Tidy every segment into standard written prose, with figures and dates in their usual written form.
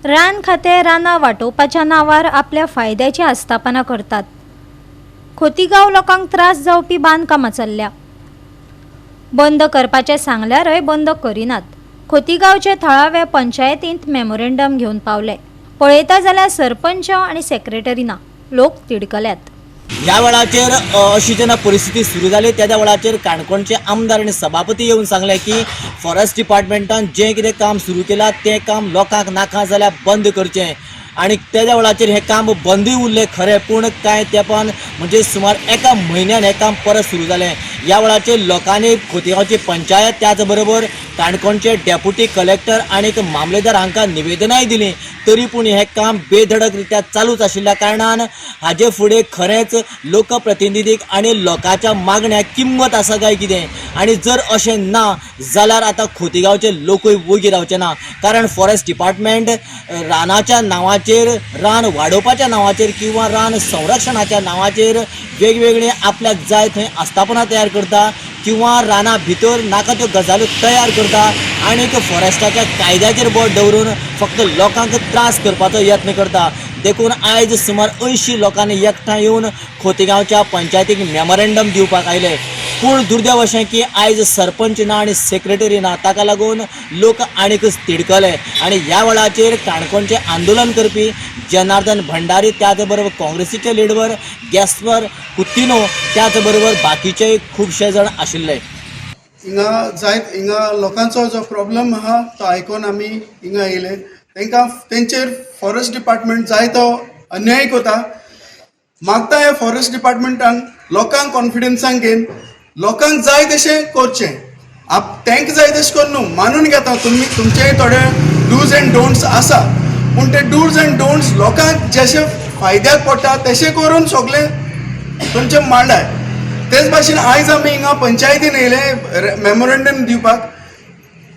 रान खाते रानां वाटोवपाच्या नांवार आपल्या फायद्याची आस्थापना करतात। खोतीगांव लोकांक त्रास जावपी बांदकामां चल्ल्या, बंद करपाचे सांगल्यारय बंद करिनात। खोतीगांवचे थळावे पंचायतींत मेमोरेंडम घेवन पावले। पळयता जाल्यार सरपंच आनी सेक्रेटरी ना, लोक तिडकल्यात। ह्या वेळाचेर अशी जेन्ना परिस्थिती सुरू जाली त्या वेळाचेर काणकोणचे आमदार आनी सभापती येवन सांगले की फॉरेस्ट डिपार्टमेंटान जें कितें काम सुरू केलां तें काम लोकांक नाका जाल्यार बंद करचें। आणि त्या वेळाचेर हें काम बंदूय उरलें खरें, पूण कांय तेंपान म्हणजे सुमार एका म्हयन्यान हें काम परत सुरू जालें। ह्या वेळाचेर लोकांनी खोतीगांवची पंचायत त्याच बरोबर काणकोणचे डेप्युटी कलेक्टर आनी मामलेदार हांकां निवेदनाय दिलीं, तरी पूण हें काम बेधडक रित्या चालूच आशिल्ल्या कारणान हाजे फुडें खरेंच लोकप्रतिनिधीक आनी लोकांच्या मागण्याक किंमत आसा काय कितें। आनी जर अशें ना जाल्यार आतां खोतीगांवचे लोकूय वोगी रावचे ना, कारण फॉरेस्ट डिपार्टमेंट रानाच्या नांवाचेर, रान वाडोवपाच्या नांवाचेर किंवा रान संरक्षणाच्या नांवाचेर वेगवेगळे आपल्याक जाय थंय आस्थापना तयार करता किंवा राना भितर नाका त्यो गजाल्यो तयार करता आनी फॉरेस्टाच्या कायद्याचेर बोट दवरून फक्त लोकांक त्रास करपाचो यत्न करता। देखून आयज सुमार 80 लोकांनी एकठांय येवन खोतीगांवच्या पंचायतीक मेमोरेंडम दिवपाक आयले, पूण दुर्दैव अशें की आयज सरपंच ना आनी सेक्रेटरी ना, ताका लागून लोक आनीकच तिडकले। आनी ह्या वेळाचेर काणकोणचे आंदोलन करपी जनार्दन भंडारी, त्याच बरोबर काँग्रेसीचे लीडर गॅस्पर कुत्तिनो, त्याच बरोबर बाकीचे खुबशे जण आशिल्ले। हिंगा लोकांचो जो प्रॉब्लेम आहा तो आयकून आमी हिंगा येयले। तांकां तेंचेर फॉरेस्ट डिपार्टमेंट जाय तो अन्याय करता। मागता हे फॉरेस्ट डिपार्टमेंटान लोकांक कॉन्फिडन्सान घेवन लोकांक जाय तशें करचें। तांकां जाय तशें करून न्हू, मानून घेता तुमचे थोडे डूज एंड डोंट्स आसा, पूण ते डूज एंड डोंट्स लोकांक जशे फायद्याक पडटा तशें करून सगळें तुमचें मांडाय। तेच भाशेन आयज आमी हिंगा पंचायतीन येयले मेमोरेंडम दिवपाक।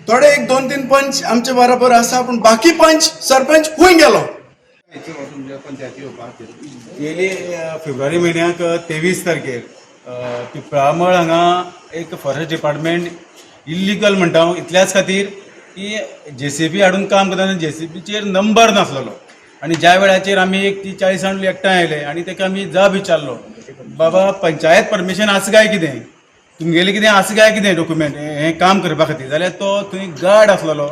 थोडे 1-2-3 पंच आमचे बरोबर आसा, पूण बाकी पंच सरपंच खूंय गेलो। गेली फेब्रुवारी म्हयन्याक 23 तारखेर पिंपळामळ हांगा एक फॉरेस्ट डिपार्टमेंट इल्लिगल म्हणटा इतल्याच खातीर की JCB हाडून काम करतना JCBचेर नंबर नासलेलो आनी ज्या वेळाचेर आमी एक 40 जाण एकठांय आयले आनी ताका आमी जाब विचारलो, बाबा पंचायत परमिशन आसा काय कितें, तुमगेलें कितें आसा काय कितें डॉक्युमेंट हें काम करपा खातीर। जाल्यार तो थंय गार्ड आसलेलो,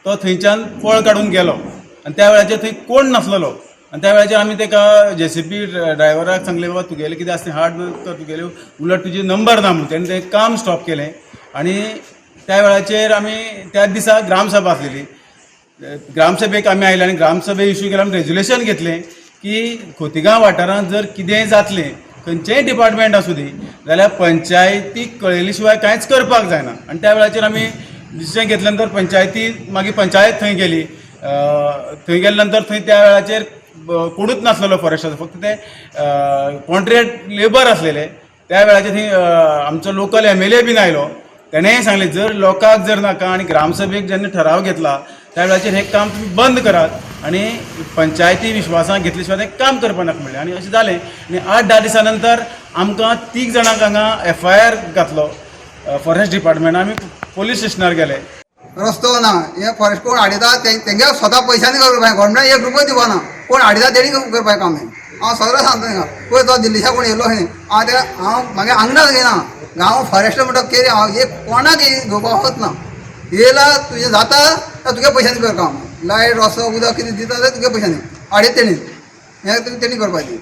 तो थंयच्यान पळ काडून गेलो आनी त्या वेळाचेर थंय कोण नासलेलो। आनी त्या वेळाचेर आमी ताका JCB ड्रायव्हराक सांगलें, बाबा तुगेलें कितें आसा तें हाड, तुगेलें उलट तुजी नंबर ना म्हणून तेणें तें काम स्टॉप केलें। आनी त्या वेळाचेर आमी त्याच दिसा ग्रामसभा आसलेली, ग्रामसभेक आमी आयले आनी ग्रामसभे इश्यू केलें, आमी रेजुलेशन घेतलें की खोतीगांव वाठारांत जर कितेंय जातलें खंयचेंय डिपार्टमेंट आसूं दी जाल्यार पंचायतीक कळयले शिवाय कांयच करपाक जायना। आनी त्या वेळाचेर आमी डिसिजन घेतल्या नंतर मागीर पंचायत थंय गेली। थंय गेल्या नंतर थंय त्या वेळाचेर कोणूच नासलेलो फॉरेस्टाचो, फक्त ते कॉन्ट्रॅक्ट लेबर आसलेले। त्या वेळाचेर थंय आमचो लोकल MLA बीन आयलो, तेणेंय सांगलें जर लोकांक जर नाका आनी ग्रामसभेक जेन्ना ठराव घेतला त्या वेळाचेर हें काम तुमी बंद करात आनी पंचायती विश्वासाक घेतले शिवाय तें काम करपा नाका म्हणलें। आनी अशें जालें आनी 8-10 दिसां नंतर आमकां 3 जाणांक हांगा FIR घातलो फॉरेस्ट डिपार्टमेंट। आमी पोलीस स्टेशनार गेले। रस्तो ना, हे फॉरेस्ट कोण हाडिता तेंगे स्वता पयशांनी करपाक, गव्हर्मेंटान 1 रुपया दिवना, कोण हाडिता तेणी करपाक काम हें। हांव सगळें सांगता हिंगा, पळय तो दिल्लीच्या कोण येयलो खंय, हांव म्हागे आंगणाच घेयना, गांव फॉरेस्ट म्हणटा केरी हांव एक कोणाक घेवपाक वचना। येयला तुजें जाता जाल्यार तुगे पयशांनी कर काम, लायट रस्तो उदक कितें दिता जाल्यार तुगे पयशांनी, हाडीत तेणी हें तेणी करपाची।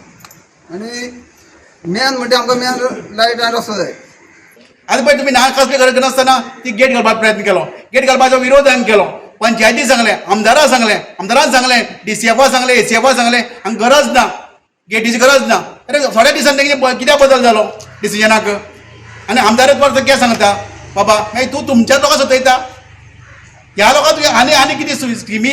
आनी मेन म्हणटा आमकां मेन लायट आनी रस्तो जाय। आतां पळय तुमी कसले गरज नासतना ती गेट घालपाक प्रयत्न केलो, गेट घालपाचो विरोध हांवें केलो, पंचायती सांगलें, आमदाराक सांगलें, DCFा सांगलें, ACFा सांगलें, हांगा गरज ना, गेटीची गरज ना। अरे थोड्या दिसांनी तेंगे कित्याक बदल जालो डिसिजनाक, आनी आमदारच परत कितें सांगता, बाबा मागीर तूं तुमच्याच लोकांक सतयता, ह्या लोकांक तुवें आनी कितें स्किमी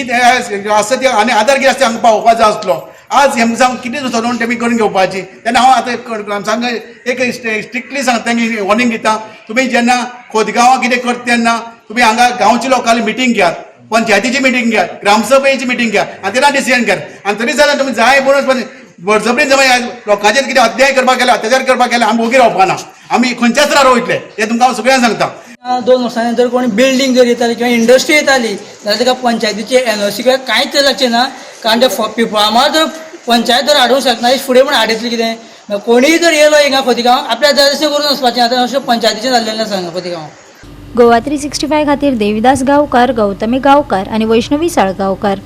आसा ती आनी आदार कितें आसता हांगा पावोवपाचो आसलो। आज हेमसां कितें ठरवून तेमी करून घेवपाची, तेन्ना हांव आतां सांगा एक स्ट्रिक्टली सांगता, वॉर्निंग दिता, तुमी जेन्ना खोतीगांवां कितें करता तेन्ना तुमी हांगा गांवची लोकांची मिटींग घेयात, पंचायतीची मिटींग घेयात, ग्रामसभेची मिटींग घेयात आनी तेन्ना डिसिजन घेयात। आनी तरी जाल्यार तुमी जाय म्हणून बळजबरीन जर लोकांचेर कितें अत्याचार करपाक गेले आमी वोगी रावपाना, आमी खंयच्याच थरार वयतले, हें तुमकां हांव सगळ्यांक सांगता। 2 वर्सांनी जर कोणी बिल्डींग जर येताली किंवा इंडस्ट्री येताली जाल्यार ताका पंचायतीचे एनओसी किंवा कांयच लक्षात ना, कारण ते पिंपळा मार जर पंचायत जर हाडूंक शकना फुडें पूण हाडयतली कितें. कोणीय जर येयलो हिंगा खोतीगांव आपल्या जाय तशें करून वचपाचें. आतां अशें पंचायतीचें जाल्लें आसा हांगा खोतीगांव. गोवा 365 खातीर देविदास गांवकार, गौतमी गांवकार आनी वैष्णवी साळगांवकार.